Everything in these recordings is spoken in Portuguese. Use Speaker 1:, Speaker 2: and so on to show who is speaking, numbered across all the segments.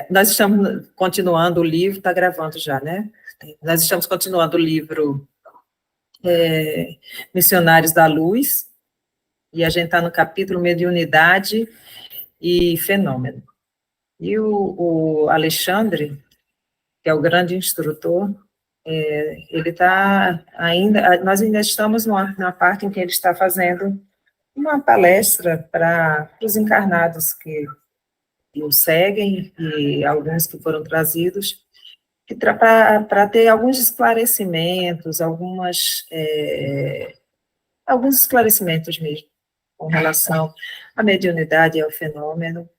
Speaker 1: Nós estamos continuando o livro, está gravando já, né? Nós estamos continuando o livro Missionários da Luz, e a gente está no capítulo Mediunidade e Fenômeno. E o Alexandre, que é o grande instrutor, ele está nós ainda estamos na parte em que ele está fazendo uma palestra para os encarnados que o seguem, e alguns que foram trazidos, para ter alguns esclarecimentos, alguns esclarecimentos mesmo, com relação à mediunidade e ao fenômeno,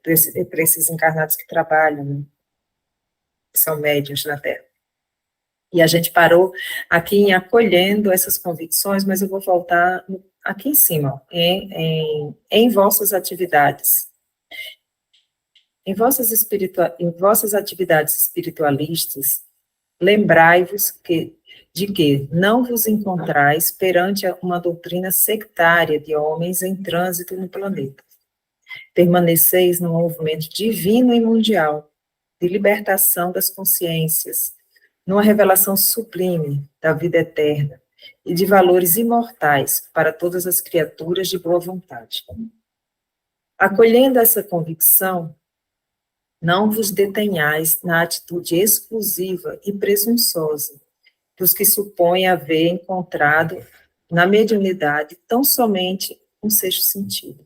Speaker 1: para esses encarnados que trabalham, né, que são médiuns na Terra. E a gente parou aqui em acolhendo essas convicções, mas eu vou voltar aqui em cima, em vossas atividades. Em vossas atividades espiritualistas, lembrai-vos de que não vos encontrais perante uma doutrina sectária de homens em trânsito no planeta. Permaneceis num movimento divino e mundial, de libertação das consciências, numa revelação sublime da vida eterna e de valores imortais para todas as criaturas de boa vontade. Acolhendo essa convicção, não vos detenhais na atitude exclusiva e presunçosa dos que supõem haver encontrado na mediunidade tão somente um sexto sentido.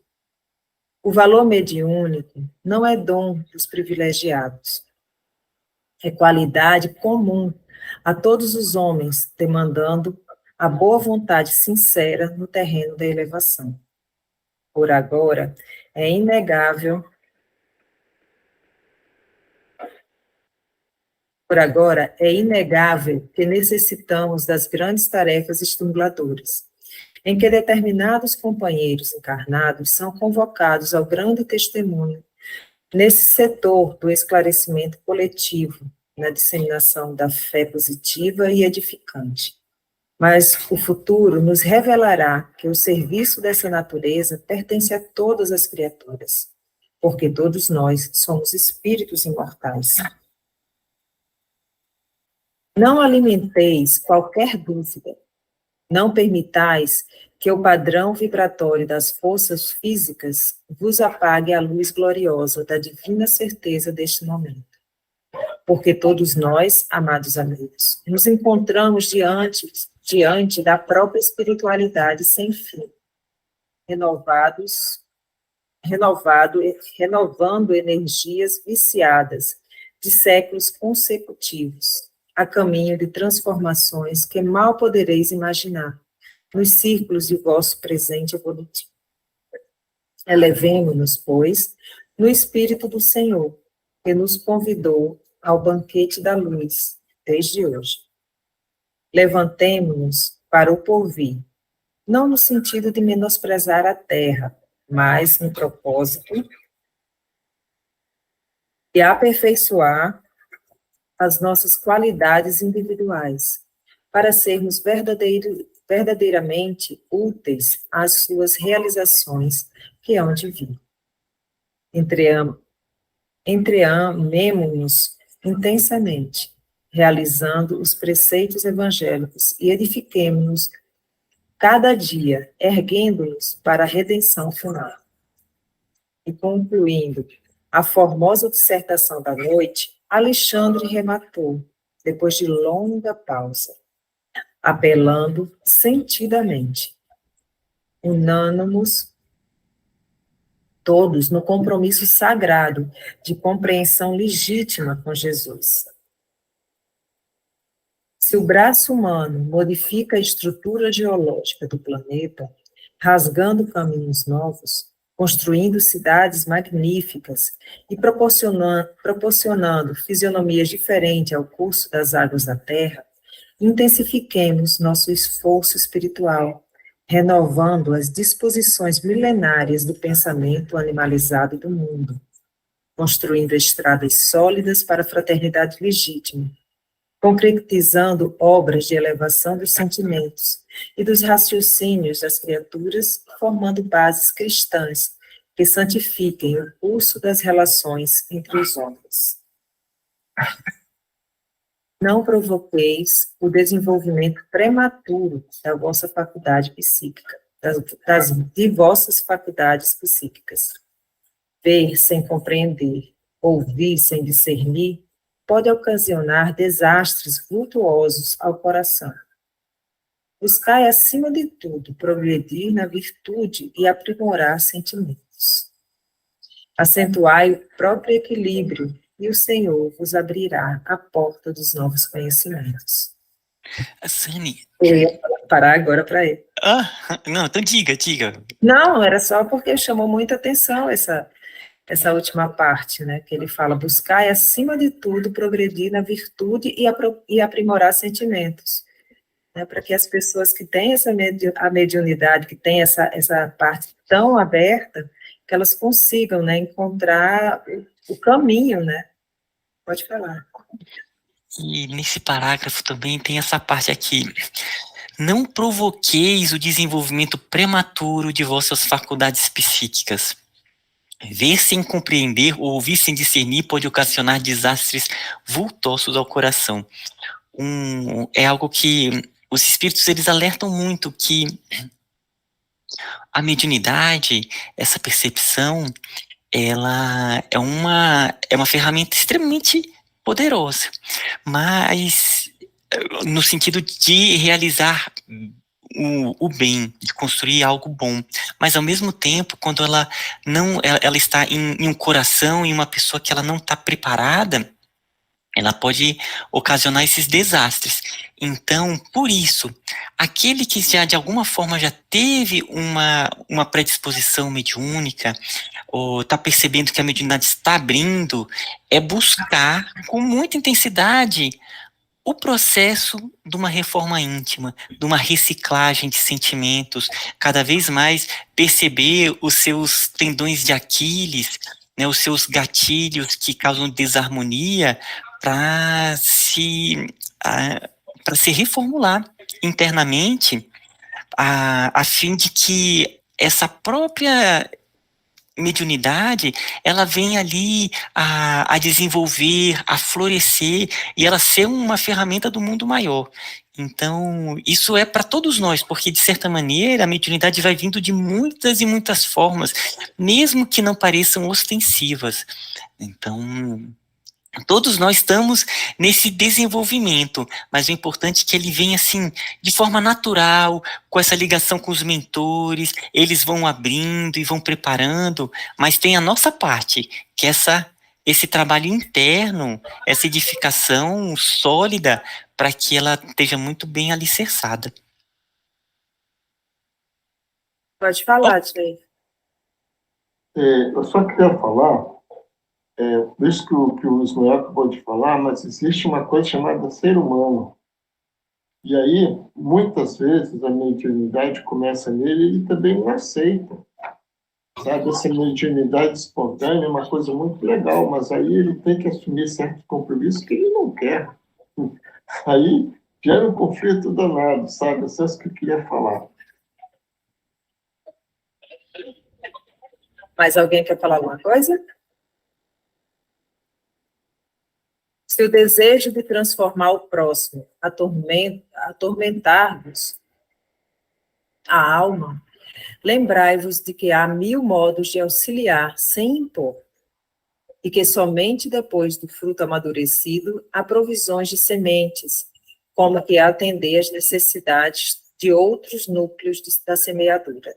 Speaker 1: O valor mediúnico não é dom dos privilegiados, é qualidade comum a todos os homens, demandando a boa vontade sincera no terreno da elevação. Por agora, é inegável que necessitamos das grandes tarefas estimuladoras, em que determinados companheiros encarnados são convocados ao grande testemunho nesse setor do esclarecimento coletivo, na disseminação da fé positiva e edificante. Mas o futuro nos revelará que o serviço dessa natureza pertence a todas as criaturas, porque todos nós somos espíritos imortais. Não alimenteis qualquer dúvida, não permitais que o padrão vibratório das forças físicas vos apague a luz gloriosa da divina certeza deste momento. Porque todos nós, amados amigos, nos encontramos diante da própria espiritualidade sem fim, renovando energias viciadas de séculos consecutivos, a caminho de transformações que mal podereis imaginar nos círculos de vosso presente evolutivo. Elevemo-nos, pois, no Espírito do Senhor, que nos convidou ao banquete da luz, desde hoje. Levantemo-nos para o porvir, não no sentido de menosprezar a terra, mas no propósito de aperfeiçoar as nossas qualidades individuais, para sermos verdadeiramente úteis às suas realizações que hão de vir. Entreamemo-nos intensamente, realizando os preceitos evangélicos e edifiquemo-nos cada dia, erguendo-nos para a redenção final. E concluindo a formosa dissertação da noite, Alexandre rematou, depois de longa pausa, apelando sentidamente. Unânimos todos no compromisso sagrado de compreensão legítima com Jesus. Se o braço humano modifica a estrutura geológica do planeta, rasgando caminhos novos, construindo cidades magníficas e proporcionando fisionomias diferentes ao curso das águas da Terra, intensifiquemos nosso esforço espiritual, renovando as disposições milenárias do pensamento animalizado do mundo, construindo estradas sólidas para a fraternidade legítima, concretizando obras de elevação dos sentimentos e dos raciocínios das criaturas, formando bases cristãs que santifiquem o curso das relações entre os homens. Não provoqueis o desenvolvimento prematuro da vossa faculdade psíquica, de vossas faculdades psíquicas. Ver sem compreender, ouvir sem discernir, pode ocasionar desastres vultuosos ao coração. Buscai, acima de tudo, progredir na virtude e aprimorar sentimentos. Acentuai o próprio equilíbrio, e o Senhor vos abrirá a porta dos novos conhecimentos.
Speaker 2: Sani.
Speaker 1: Eu ia parar agora para ele.
Speaker 2: Não, então diga.
Speaker 1: Não, era só porque chamou muita atenção essa última parte, né, que ele fala, buscar acima de tudo, progredir na virtude e aprimorar sentimentos, né, para que as pessoas que têm a mediunidade, que têm essa parte tão aberta, que elas consigam, né, encontrar o caminho, né, pode falar.
Speaker 2: E nesse parágrafo também tem essa parte aqui, não provoqueis o desenvolvimento prematuro de vossas faculdades psíquicas. Ver sem compreender ou ouvir sem discernir pode ocasionar desastres vultosos ao coração. É algo que os espíritos, eles alertam muito, que a mediunidade, essa percepção, ela é uma ferramenta extremamente poderosa, mas no sentido de realizar o bem, de construir algo bom, mas ao mesmo tempo, quando ela está em um coração, em uma pessoa que ela não está preparada, ela pode ocasionar esses desastres. Então, por isso, aquele que já de alguma forma já teve uma predisposição mediúnica, ou está percebendo que a mediunidade está abrindo, é buscar com muita intensidade o processo de uma reforma íntima, de uma reciclagem de sentimentos, cada vez mais perceber os seus tendões de Aquiles, né, os seus gatilhos que causam desarmonia, para se reformular internamente, a fim de que essa própria mediunidade, ela vem ali a desenvolver, a florescer, e ela ser uma ferramenta do mundo maior. Então, isso é para todos nós, porque, de certa maneira, a mediunidade vai vindo de muitas e muitas formas, mesmo que não pareçam ostensivas. Então, todos nós estamos nesse desenvolvimento, mas o importante é que ele venha assim, de forma natural, com essa ligação com os mentores, eles vão abrindo e vão preparando, mas tem a nossa parte, que é esse trabalho interno, essa edificação sólida, para que ela esteja muito bem alicerçada.
Speaker 1: Pode falar, Tchê.
Speaker 3: Eu só queria falar, isso que o Ismael acabou de falar, mas existe uma coisa chamada ser humano. E aí, muitas vezes, a mediunidade começa nele e ele também não aceita. Sabe, essa mediunidade espontânea é uma coisa muito legal, mas aí ele tem que assumir certos compromissos que ele não quer. Aí gera um conflito danado, sabe? É só isso que eu queria falar.
Speaker 1: Mais alguém quer falar alguma coisa? Se o desejo de transformar o próximo atormentar-vos a alma, lembrai-vos de que há 1000 modos de auxiliar sem impor, e que somente depois do fruto amadurecido há provisões de sementes, como que atender às necessidades de outros núcleos da semeadura.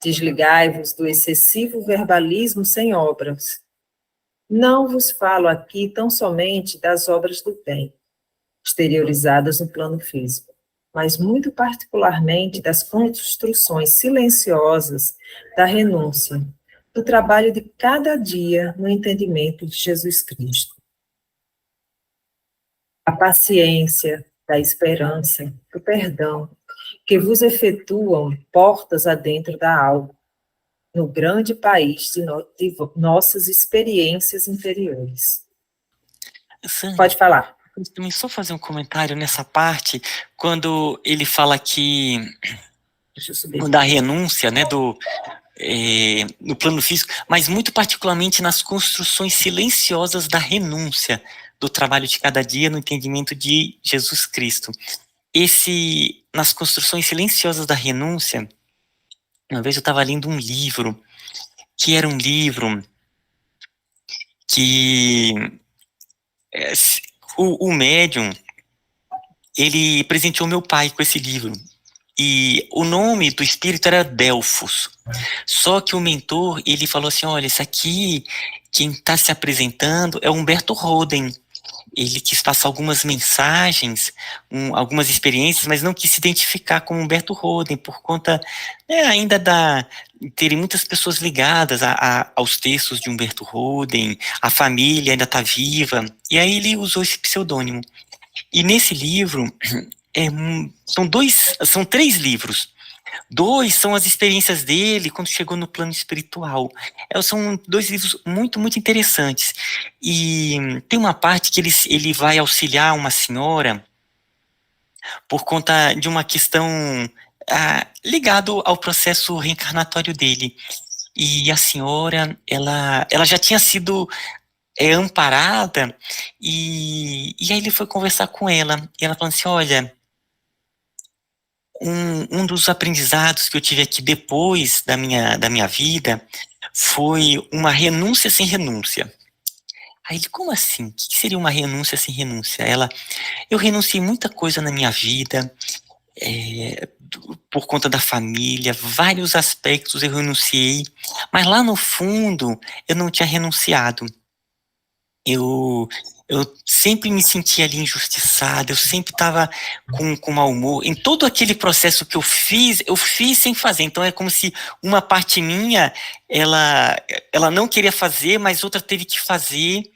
Speaker 1: Desligai-vos do excessivo verbalismo sem obras. Não vos falo aqui tão somente das obras do bem, exteriorizadas no plano físico, mas muito particularmente das construções silenciosas da renúncia, do trabalho de cada dia no entendimento de Jesus Cristo. A paciência, da esperança, do perdão, que vos efetuam portas adentro da alma, no grande país de nossas experiências interiores.
Speaker 2: Sandra,
Speaker 1: pode falar.
Speaker 2: Também só fazer um comentário nessa parte, quando ele fala aqui da renúncia, né, no plano físico, mas muito particularmente nas construções silenciosas da renúncia, do trabalho de cada dia no entendimento de Jesus Cristo. Nas construções silenciosas da renúncia, uma vez eu estava lendo um livro, que era um livro que o médium, ele presenteou meu pai com esse livro. E o nome do espírito era Delfos. Só que o mentor, ele falou assim, olha, isso aqui, quem está se apresentando é Humberto Roden. Ele quis passar algumas mensagens, algumas experiências, mas não quis se identificar com Humberto Roden, por conta ainda terem muitas pessoas ligadas aos textos de Humberto Roden, a família ainda está viva, e aí ele usou esse pseudônimo. E nesse livro, são 3 livros. 2 são as experiências dele quando chegou no plano espiritual. São 2 livros muito, muito interessantes. E tem uma parte que ele vai auxiliar uma senhora por conta de uma questão ligado ao processo reencarnatório dele. E a senhora, ela já tinha sido amparada, e aí ele foi conversar com ela, e ela falou assim, olha, um dos aprendizados que eu tive aqui depois da minha vida foi uma renúncia sem renúncia. Aí ele, como assim? O que seria uma renúncia sem renúncia? Eu renunciei muita coisa na minha vida, por conta da família, vários aspectos eu renunciei, mas lá no fundo eu não tinha renunciado. Eu sempre me sentia ali injustiçado, eu sempre estava com mau humor. Em todo aquele processo que eu fiz sem fazer. Então é como se uma parte minha, ela não queria fazer, mas outra teve que fazer.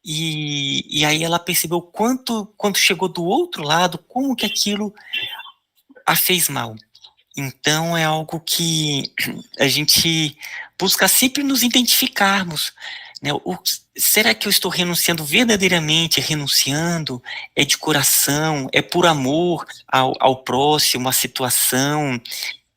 Speaker 2: E aí ela percebeu quando chegou do outro lado, como que aquilo a fez mal. Então é algo que a gente busca sempre nos identificarmos, né? Será que eu estou renunciando verdadeiramente? Renunciando? É de coração? É por amor ao próximo, à situação?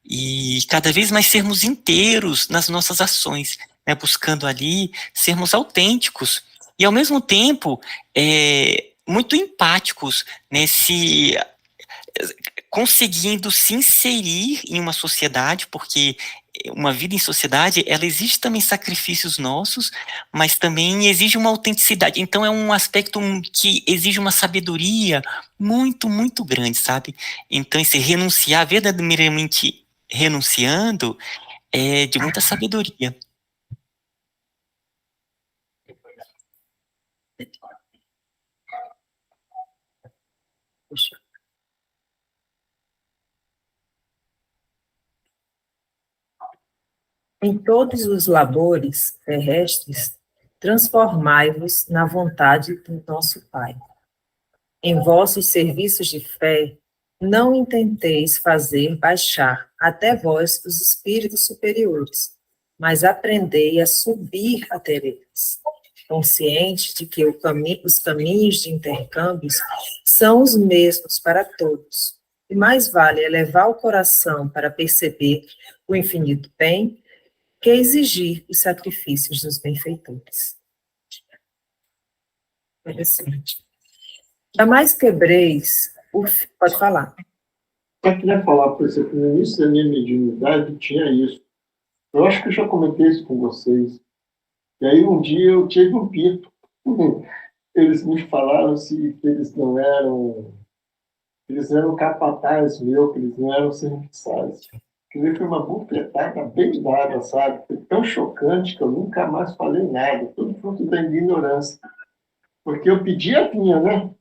Speaker 2: E cada vez mais sermos inteiros nas nossas ações, né? Buscando ali sermos autênticos e ao mesmo tempo muito empáticos, né? Conseguindo se inserir em uma sociedade, porque uma vida em sociedade, ela exige também sacrifícios nossos, mas também exige uma autenticidade. Então é um aspecto que exige uma sabedoria muito, muito grande, sabe? Então esse renunciar, verdadeiramente renunciando, é de muita sabedoria.
Speaker 1: Em todos os labores terrestres, transformai-vos na vontade do nosso Pai. Em vossos serviços de fé, não intenteis fazer baixar até vós os espíritos superiores, mas aprendei a subir até eles, consciente de que os caminhos de intercâmbios são os mesmos para todos, e mais vale elevar o coração para perceber o infinito bem que exigir os sacrifícios dos benfeitores. Interessante. Jamais quebreis o... Pode falar.
Speaker 3: Eu queria falar, por exemplo, no início da minha mediunidade tinha isso. Eu acho que eu já comentei isso com vocês. E aí um dia eu tive um pito. Eles me falaram assim, que eles eram capatazes meu, que eles não eram serviçais. Que foi uma bufetada bem dada, sabe? Foi tão chocante que eu nunca mais falei nada. Tudo fruto da ignorância. Porque eu pedia, tinha, né?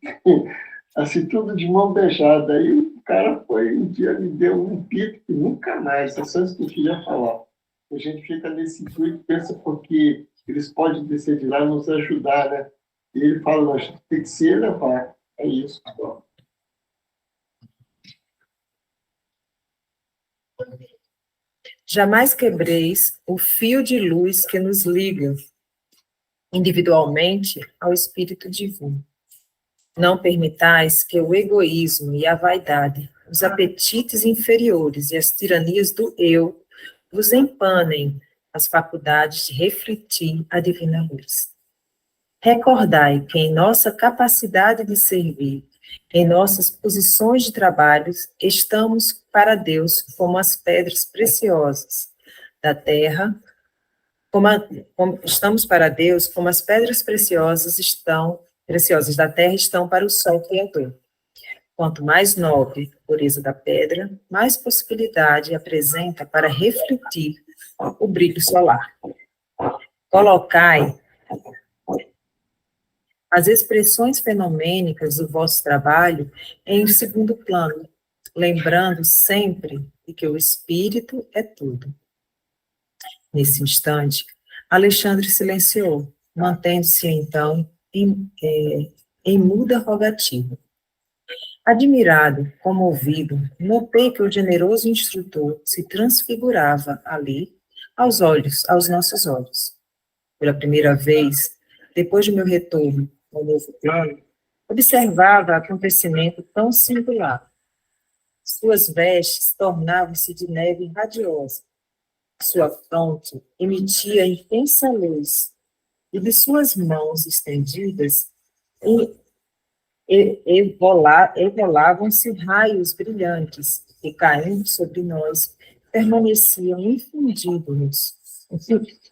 Speaker 3: Assim, tudo de mão beijada. Aí o cara um dia me deu um pito que nunca mais, é só isso que eu queria falar. A gente fica nesse intuito, pensa porque eles podem descer de lá e nos ajudar, né? E ele fala, nós tem que se elevar. É isso, pessoal.
Speaker 1: Jamais quebreis o fio de luz que nos liga individualmente ao Espírito Divino. Não permitais que o egoísmo e a vaidade, os apetites inferiores e as tiranias do eu vos empanem as faculdades de refletir a divina luz. Recordai que em nossa capacidade de servir, em nossas posições de trabalho, estamos para Deus como as pedras preciosas da terra, estamos para Deus como as pedras preciosas da terra estão para o sol criador. Quanto mais nobre a pureza da pedra, mais possibilidade apresenta para refletir o brilho solar. Colocai as expressões fenomênicas do vosso trabalho em segundo plano, lembrando sempre de que o espírito é tudo. Nesse instante, Alexandre silenciou, mantendo-se então em muda rogativa. Admirado, comovido, notei que o generoso instrutor se transfigurava ali, aos nossos olhos. Pela primeira vez, depois do meu retorno ao novo plano, observava acontecimento tão singular. Suas vestes tornavam-se de neve radiosa, sua fronte emitia intensa luz, e de suas mãos estendidas evolavam-se raios brilhantes que, caindo sobre nós,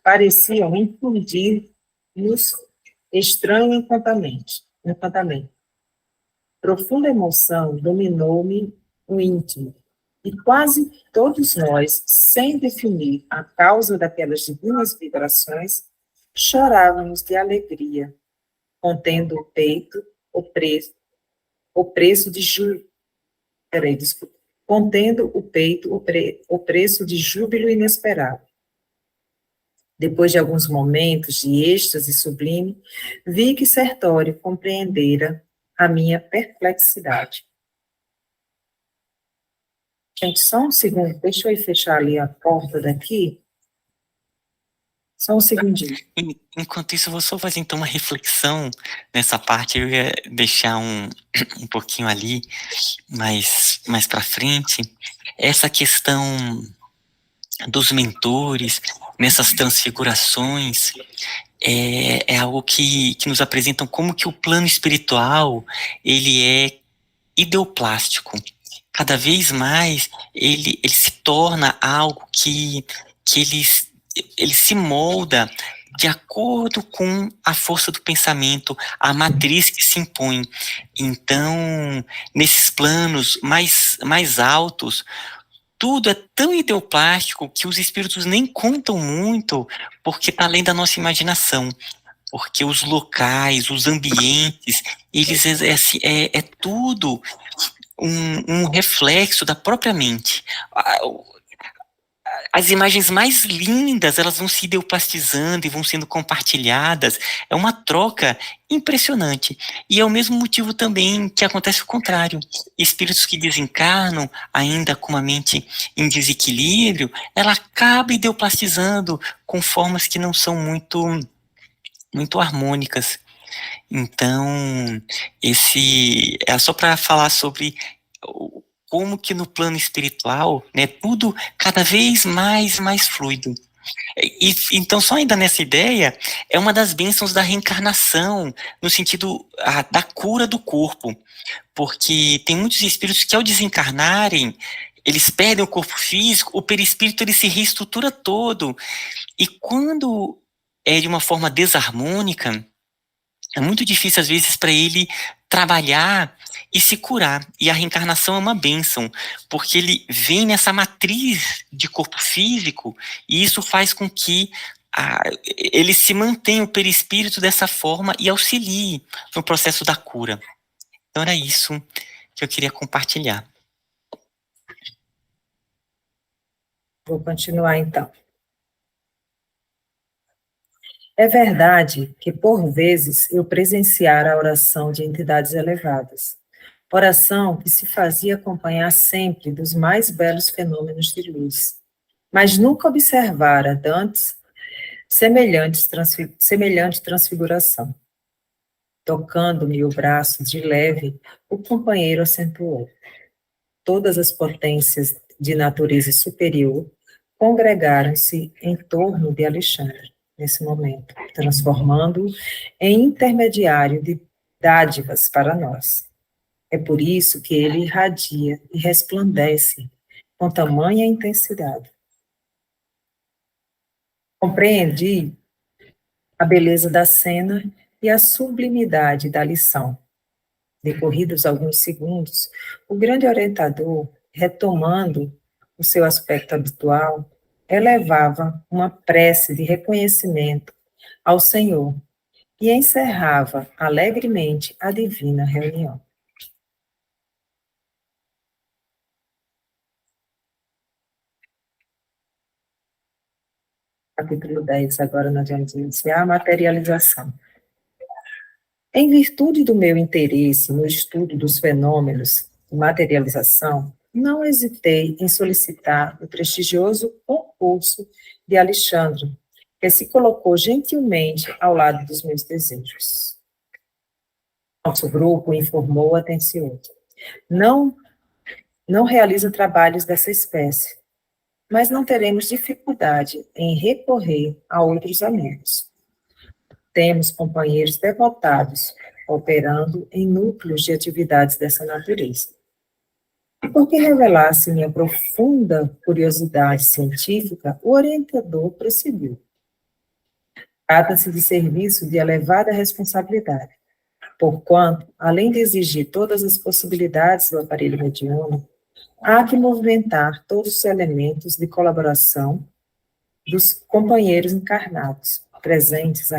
Speaker 1: pareciam infundir-nos estranho encantamento. Profunda emoção dominou-me o íntimo, e quase todos nós, sem definir a causa daquelas divinas vibrações, chorávamos de alegria, contendo o peito o preço de júbilo inesperado. Depois de alguns momentos de êxtase sublime, vi que Sertório compreendera a minha perplexidade. Gente, só um segundo, deixa eu ir fechar ali a porta daqui. Só um segundinho.
Speaker 2: Enquanto isso, eu vou só fazer então uma reflexão nessa parte. Eu ia deixar um pouquinho ali, mais para frente. Essa questão dos mentores, nessas transfigurações, é algo que nos apresentam como que o plano espiritual, ele é ideoplástico. Cada vez mais, ele se torna algo que ele se molda de acordo com a força do pensamento, a matriz que se impõe. Então, nesses planos mais altos, tudo é tão ideoplástico que os espíritos nem contam muito, porque está além da nossa imaginação. Porque os locais, os ambientes, eles é tudo um reflexo da própria mente. As imagens mais lindas, elas vão se ideoplastizando e vão sendo compartilhadas. É uma troca impressionante. E é o mesmo motivo também que acontece o contrário. Espíritos que desencarnam, ainda com uma mente em desequilíbrio, ela acaba ideoplastizando com formas que não são muito harmônicas. Então, é só para falar sobre como que no plano espiritual, né, tudo cada vez mais fluido. Então, só ainda nessa ideia, é uma das bênçãos da reencarnação, no sentido da cura do corpo, porque tem muitos espíritos que ao desencarnarem, eles perdem o corpo físico, o perispírito ele se reestrutura todo, e quando é de uma forma desarmônica, é muito difícil, às vezes, para ele trabalhar e se curar. E a reencarnação é uma bênção, porque ele vem nessa matriz de corpo físico, e isso faz com que ele se mantenha o perispírito dessa forma e auxilie no processo da cura. Então era isso que eu queria compartilhar.
Speaker 1: Vou continuar, então. É verdade que, por vezes, eu presenciara a oração de entidades elevadas, oração que se fazia acompanhar sempre dos mais belos fenômenos de luz, mas nunca observara, dantes, semelhante transfiguração. Tocando-me o braço de leve, o companheiro acentuou. Todas as potências de natureza superior congregaram-se em torno de Alexandre, nesse momento, transformando-o em intermediário de dádivas para nós. É por isso que ele irradia e resplandece com tamanha intensidade. Compreendi a beleza da cena e a sublimidade da lição. Decorridos alguns segundos, o grande orientador, retomando o seu aspecto habitual, elevava uma prece de reconhecimento ao Senhor e encerrava alegremente a divina reunião. Capítulo 10, agora nós vamos iniciar a materialização. Em virtude do meu interesse no estudo dos fenômenos de materialização, não hesitei em solicitar o prestigioso concurso de Alexandre, que se colocou gentilmente ao lado dos meus desejos. Nosso grupo informou atencioso. Não realiza trabalhos dessa espécie, mas não teremos dificuldade em recorrer a outros amigos. Temos companheiros devotados, operando em núcleos de atividades dessa natureza. E porque revelasse minha profunda curiosidade científica, o orientador prosseguiu. Trata-se de serviço de elevada responsabilidade, porquanto, além de exigir todas as possibilidades do aparelho mediúnico, há que movimentar todos os elementos de colaboração dos companheiros encarnados, presentes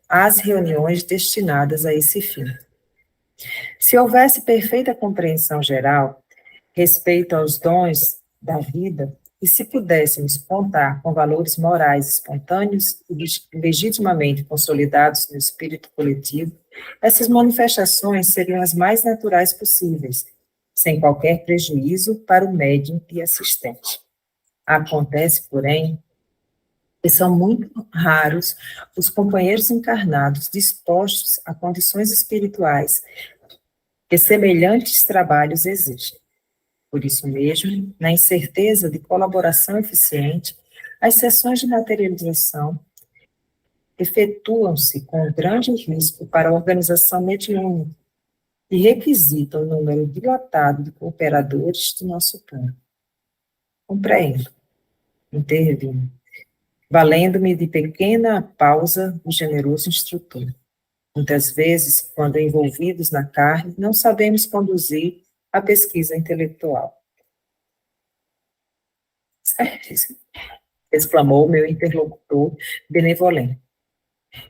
Speaker 1: às reuniões destinadas a esse fim. Se houvesse perfeita compreensão geral respeito aos dons da vida, e se pudéssemos contar com valores morais espontâneos e legitimamente consolidados no espírito coletivo, essas manifestações seriam as mais naturais possíveis, sem qualquer prejuízo para o médium e assistente. Acontece, porém, que são muito raros os companheiros encarnados dispostos a condições espirituais que semelhantes trabalhos exigem. Por isso mesmo, na incerteza de colaboração eficiente, as sessões de materialização efetuam-se com grande risco para a organização mediúnica e requisitam o número dilatado de cooperadores do nosso plano. Compreendo. Intervino, valendo-me de pequena pausa do generoso instrutor. Muitas vezes, quando envolvidos na carne, não sabemos conduzir a pesquisa intelectual. Certíssimo, exclamou meu interlocutor benevolente.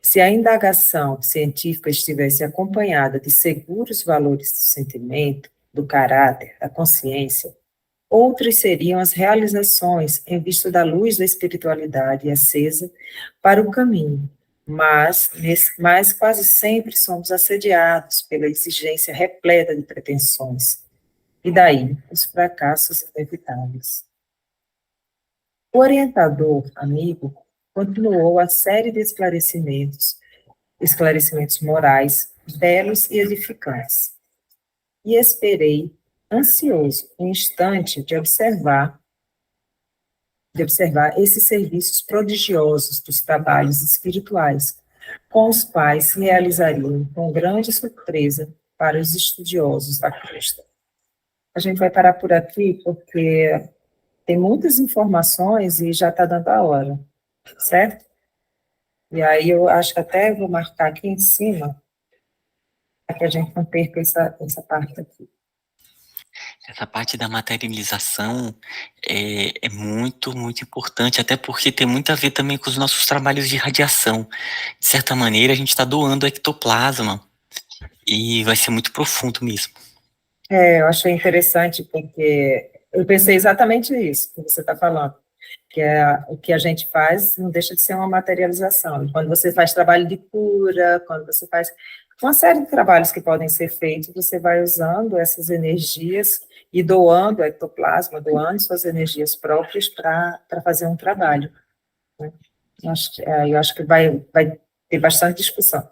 Speaker 1: Se a indagação científica estivesse acompanhada de seguros valores do sentimento, do caráter, da consciência, outras seriam as realizações em vista da luz da espiritualidade acesa para o caminho, mas quase sempre somos assediados pela exigência repleta de pretensões, e daí os fracassos inevitáveis. O orientador, amigo, continuou a série de esclarecimentos morais, belos e edificantes, e esperei ansioso um instante de observar esses serviços prodigiosos dos trabalhos espirituais, com os quais se realizariam com grande surpresa para os estudiosos da crosta. A gente vai parar por aqui, porque tem muitas informações e já está dando a hora, certo? E aí eu acho que até vou marcar aqui em cima, para que a gente não perca essa parte aqui.
Speaker 2: Essa parte da materialização é muito, muito importante, até porque tem muito a ver também com os nossos trabalhos de radiação. De certa maneira, a gente está doando ectoplasma e vai ser muito profundo mesmo.
Speaker 1: Eu achei interessante, porque eu pensei exatamente isso que você está falando, que o que a gente faz não deixa de ser uma materialização. Quando você faz trabalho de cura, quando você faz uma série de trabalhos que podem ser feitos, você vai usando essas energias e doando o ectoplasma, doando suas energias próprias para fazer um trabalho, né? Eu acho que vai ter bastante discussão.